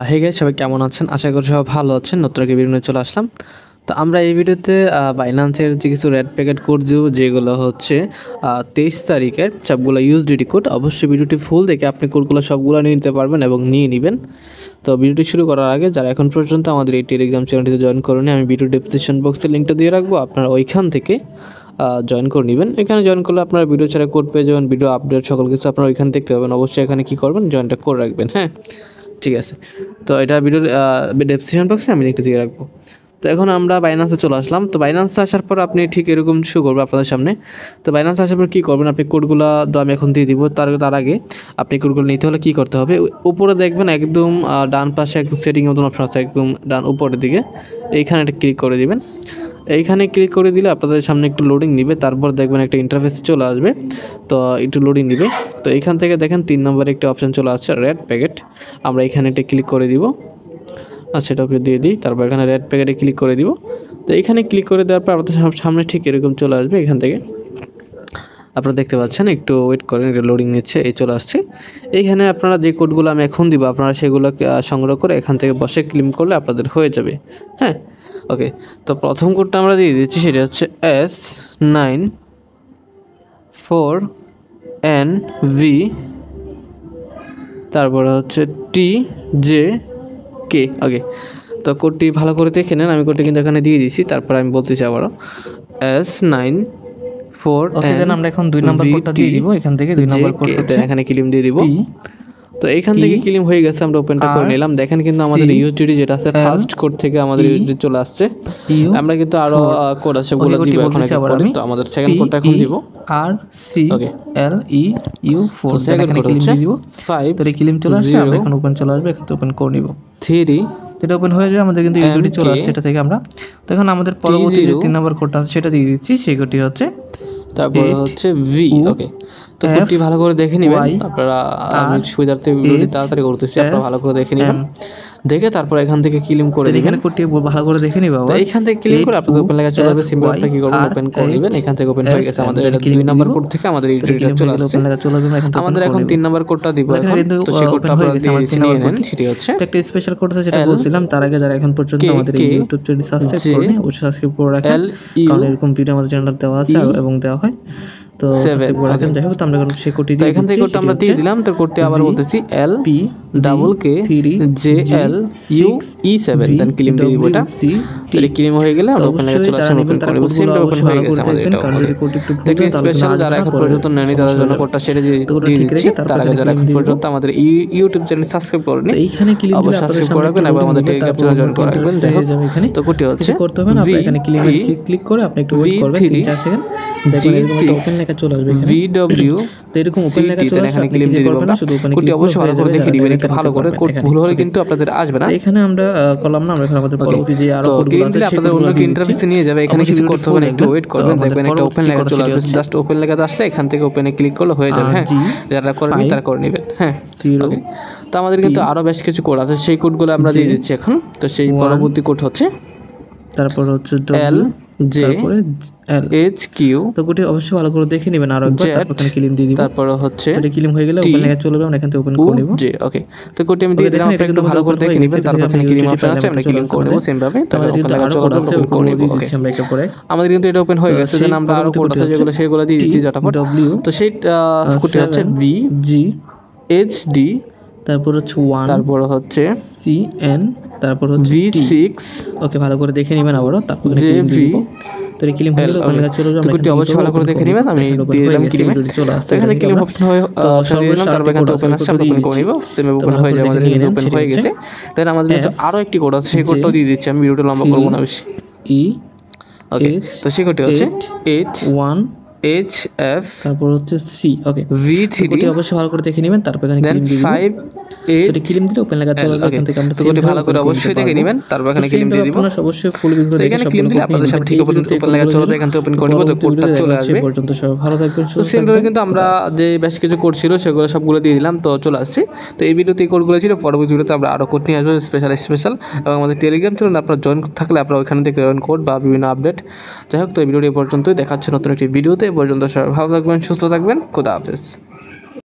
Hey guys, সবাই কেমন আছেন? আশা করি সবাই ভালো আছেন। নতুন একটা ভিডিও নিয়ে চলে আসলাম। তো আমরা এই ভিডিওতে বাইন্যান্সের যে কিছু রেড প্যাকেট কোড দিব, যেগুলো হচ্ছে 23 তারিখের সবগুলো ইউএসডিটি কোড। অবশ্যই ভিডিওটি ফুল দেখে আপনি কোডগুলো সবগুলো নিয়ে নিতে পারবেন এবং নিয়ে নেবেন। তো ভিডিওটি শুরু করার আগে যারা এখন পর্যন্ত আমাদের এই টেলিগ্রাম চ্যানেলটিতে জয়েন করেনি, আমি ভিডিও ডেসক্রিপশন বক্সে লিঙ্কটা দিয়ে রাখবো, আপনারা ওইখান থেকে জয়েন করে নেবেন। এখানে জয়েন করলে আপনারা ভিডিও ছাড়া কোড পেয়ে যাবেন, ভিডিও আপডেট সকল কিছু আপনারা ওইখান দেখতে পাবেন। অবশ্যই এখানে কী করবেন, জয়েনটা করে রাখবেন। হ্যাঁ, ঠিক আছে। তো এটা ভিডিওর ডেসক্রিপশন বক্সে আমি লিঙ্কটা দিয়ে রাখবো। তো এখন আমরা বাইন্যান্সে চলে আসলাম। তো বাইন্যান্সে আসার পর আপনি ঠিক এরকম শো করবো আপনাদের সামনে। তো বাইন্যান্সে আসার পর কী করবেন, আপনি কোডগুলো তো আমি এখন দিয়ে দিব। তার আগে আপনি কোডগুলো নিতে হলে কী করতে হবে, উপরে দেখবেন একদম ডান পাশে একদম সেটিংয়ের মতন অপশন আছে, একদম ডান উপরের দিকে। এইখানে একটা ক্লিক করে দিবেন। এইখানে ক্লিক করে দিলে আপনাদের সামনে একটু লোডিং নিবে, তারপর দেখবেন একটা ইন্টারফেস চলে আসবে। তো একটু লোডিং নিবে। তো এইখান থেকে দেখেন 3 নম্বরে একটা অপশান চলে আসছে, রেড প্যাকেট। আমরা এখানে একটা ক্লিক করে দিব, আর সেটাকে দিয়ে দিই। তারপর এখানে রেড প্যাকেটে ক্লিক করে দিব। তো এইখানে ক্লিক করে দেওয়ার পর আপনাদের সামনে ঠিক এরকম চলে আসবে। এখান থেকে আপনারা দেখতে পাচ্ছেন, একটু ওয়েট করেন, এটা লোডিং নিচ্ছে, এই চলে আসছে। এইখানে আপনারা যে কোডগুলো আমি এখন দিব, আপনারা সেগুলো সংগ্রহ করে এখান থেকে বসে ক্লিক করলে আপনাদের হয়ে যাবে। হ্যাঁ, ওকে। তো প্রথম কোডটা আমরা দিয়ে দিচ্ছি, সেটা হচ্ছে S94NV, তারপরে হচ্ছে TJK। ওকে, তো কোডটি ভালো করে দেখে নেন, আমি কোডটি কিন্তু এখানে দিয়ে দিয়েছি। তারপর আমি বলতেছি আবারও S94। ওকে, দেন আমরা এখন 2 নম্বর কোডটা দিয়ে দিব। এখান থেকে 2 নম্বর কোড হচ্ছে এখানে ক্লিম দিয়ে দিব। তো এইখান থেকে ক্লিম হয়ে গেছে, আমরা ওপেনটা করে নিলাম। দেখেন কিন্তু আমাদের ইউএসডিটি যেটা আছে ফার্স্ট কোড থেকে আমাদের ইউএসডি চলে আসছে। আমরা কিন্তু আরো কোড আছে, ওগুলো দিব এখন। তো আমাদের সেকেন্ড কোডটা এখন দিব, RCLEU4। সেকেন্ড কোড হচ্ছে 5। তো এই ক্লিম চলে আসছে, আমরা এখন ওপেন চলে আসবে, এখানে ওপেন করে নিব। 3 এটা ওপেন হয়ে যাবে, আমাদের কিন্তু ইউএসডি চলে আসছে এটা থেকে। আমরা তো এখন আমাদের পরবর্তী যে 3 নম্বর কোডটা আছে সেটা দিয়ে দিচ্ছি। সেই কোডটি হচ্ছে, তারপর হচ্ছে V। ওকে, তো কোডটি ভালো করে দেখে নেবেন আপনারা। আমি সুবিধার্থে ভিডিওটি তাড়াতাড়ি করতেছি, আপনারা ভালো করে দেখে নেবেন। দেখে তারপর এখান থেকে ক্লিম করে দিবেন। এখানে কোডটি ভালো করে দেখে নিবা। তো এইখান থেকে ক্লিক করে আপনাদের ওপেন লেখা চলে আসবে। সিম্পল আপনারা কি করবেন, ওপেন করে নেবেন। এখান থেকে ওপেন হয়ে গেছে আমাদের। এটা 2 নাম্বার কোড থেকে আমাদের ইউটিলিটি চলে আসছে। আমাদের এখন 3 নাম্বার কোডটা দিব এখন। তো সেই কোডটা আপনারা নিয়ে নেন। সেটি হচ্ছে একটা স্পেশাল কোড আছে যেটা বলছিলাম। তার আগে যারা এখন পর্যন্ত আমাদের এই ইউটিউব চ্যানেল সাবস্ক্রাইব করেনি, অবশ্যই সাবস্ক্রাইব করে রাখেন, কারণ এরকম ভিডিও আমাদের চ্যানেলে দেওয়া আছে এবং দেওয়া হয়। তো সাবস্ক্রাইব করে রাখেন। যাই হোক, তো আমরা এখন সেই কোডটি দিয়ে এখান থেকে কোডটা আমরা দিয়ে দিলাম। তো কোডটি আবার বলতেছি LPKJLUE7, দেন ক্লিম দিয়ে দিব। এটা তাহলে ক্লিম হয়ে গেলে আমরা ওপেন লেখা চলে আসছে, ওপেন করে দিব। সিম্পল ওপেন হয়ে গেছে আমাদের এটা। দেখি স্পেশাল যারা এখন পর্যন্ত নেয়নি তাদের জন্য কোডটা সেটা দিয়ে দিচ্ছি। তার আগে যারা এখন পর্যন্ত আমাদের ইউটিউব চ্যানেল সাবস্ক্রাইব করেনি, এইখানে ক্লিক দিলে অবশ্যই সাবস্ক্রাইব করে রাখবেন এবং আমাদের টেলিগ্রাম চ্যানেল জয়েন করে রাখবেন। যাই হোক, তো কোডটি হচ্ছে করতে হবে না, আপনি এখানে ক্লিক করে আপনি একটু ওয়েট করবেন 3-4 সেকেন্ড। দেখবেন এরকম একটা ওপেন লেখা চলে আসবে এখানে VW। তো এরকম ওপেন লেখা চলে আসবে, এখানে ক্লিক দিয়ে দিবেন। কোডটি অবশ্যই ভালো করে দেখে দিবেন, একটু ভালো করে। কোড ভুল হলে কিন্তু আপনাদের আসবে না। এখানে আমরা করলাম না, আমরা এখন আমাদের পরবর্তী যে আরো কোডগুলো আছে আপনাদের অন্য একটা ইন্টারফেসে নিয়ে যাবে। এখানে কিছু করতে হবে না, একটু ওয়েট করবেন। দেখবেন একটা ওপেন লেখা চলে আসবে। জাস্ট ওপেন লেখাটা আসলে এখান থেকে ওপেনে ক্লিক করলে হয়ে যাবে। হ্যাঁ, যারা করেন তারা করে নেবেন। হ্যাঁ, ওকে। তো আমাদের কিন্তু আরো বেশ কিছু কোড আছে, সেই কোডগুলো আমরা দিয়ে দিচ্ছি এখন। তো সেই পরবর্তী কোড হচ্ছে, তারপর হচ্ছে LJHQ। তো কোডটি অবশ্যই ভালো করে দেখে নেবেন আরো একবার। তারপর এখানে ক্লিম দিয়ে দিবেন। তারপর হচ্ছে এটা ক্লিম হয়ে গেলে ওপেন লেখা চলে যাবে, আমরা এখান থেকে ওপেন করে নেব। ওকে, তো কোডটি আমি দিয়ে দিলাম, আপনারা একটু ভালো করে দেখে নেবেন। তারপর এখানে ক্লিম অপশন আছে, আমরা ক্লিক করে দেব। সেম ভাবে তারপর ওপেন লেখা চলে যাবে, ওপেন করে নেব। ওকে, আমরা একটা পরে আমাদের কিন্তু এটা ওপেন হয়ে গেছে। দেন আমরা আরো কোড আছে যেগুলো সেগুলো দিয়ে দিচ্ছি ঝটাফট। তো সেই কোডটি হচ্ছে VGHD, তারপর হচ্ছে 1, তারপর হচ্ছে CN, তারপর হচ্ছে V6। ওকে, ভালো করে দেখে নেবেন আবারও। তারপর JV। তো এই ক্লিম হয়ে গেল, ওপেন লেখা চলে যাবে। তো কোডটি অবশ্যই ভালো করে দেখে নেবেন। আমি দিয়ে দিলাম ক্লিমে। তো এখানে ক্লিম অপশন দিলাম, তারপর এখানে ওপেন আসছে, আমরা ওপেন করে নিব। সেম ওপেন হয়ে যাবে, আমাদের কিন্তু ওপেন হয়ে গেছে। দেন আমাদের কিন্তু আরো একটি কোড আছে, সেই কোডটাও দিয়ে দিচ্ছি। আমি ভিডিওটা লম্বা করব না বেশি। ওকে, তো সেই কোডটি হচ্ছে 81HF, তারপর হচ্ছে C। ওকে, V3। কোডটি অবশ্যই ভালো করে দেখে নেবেন। তারপর এখানে ক্লিম দিয়ে দিবেন। 58। তো ক্লিম দিলে ওপেন লেখা চলে যাবে। এখান থেকে আমরা তো কোডটি ভালো করে অবশ্যই দেখে নেবেন। তারপর এখানে ক্লিম দিয়ে দিব। আপনারা অবশ্যই ফুল ভিডিও দেখে এখানে ক্লিম দিলে আপনাদের সামনে ঠিক ওপেন লেখা চলে যাবে। এখান থেকে ওপেন করে নিব, তো কোডটা চলে আসবে। পর্যন্ত সবাই ভালো থাকবেন, তো সেম ভাবে কিন্তু আমরা যে বেশ কিছু কোড ছিল সেগুলো সবগুলো দিয়ে দিলাম, তো চলে আসছে। তো এই ভিডিওতে এই কোডগুলো ছিল। পরবর্তী ভিডিওতে আমরা আরো কোড নিয়ে আসবো স্পেশাল এবং আমাদের টেলিগ্রাম চ্যানেল আপনারা জয়েন থাকলে আপনারা ওখানে দেখতে পাবেন কোড বা বিভিন্ন আপডেট। যাই হোক, তো এই ভিডিওটি এই পর্যন্তই। দেখাচ্ছে নতুন একটি ভিডিওতে। এই পর্যন্ত সবাই ভালো থাকবেন, সুস্থ থাকবেন। খোদা হাফেজ।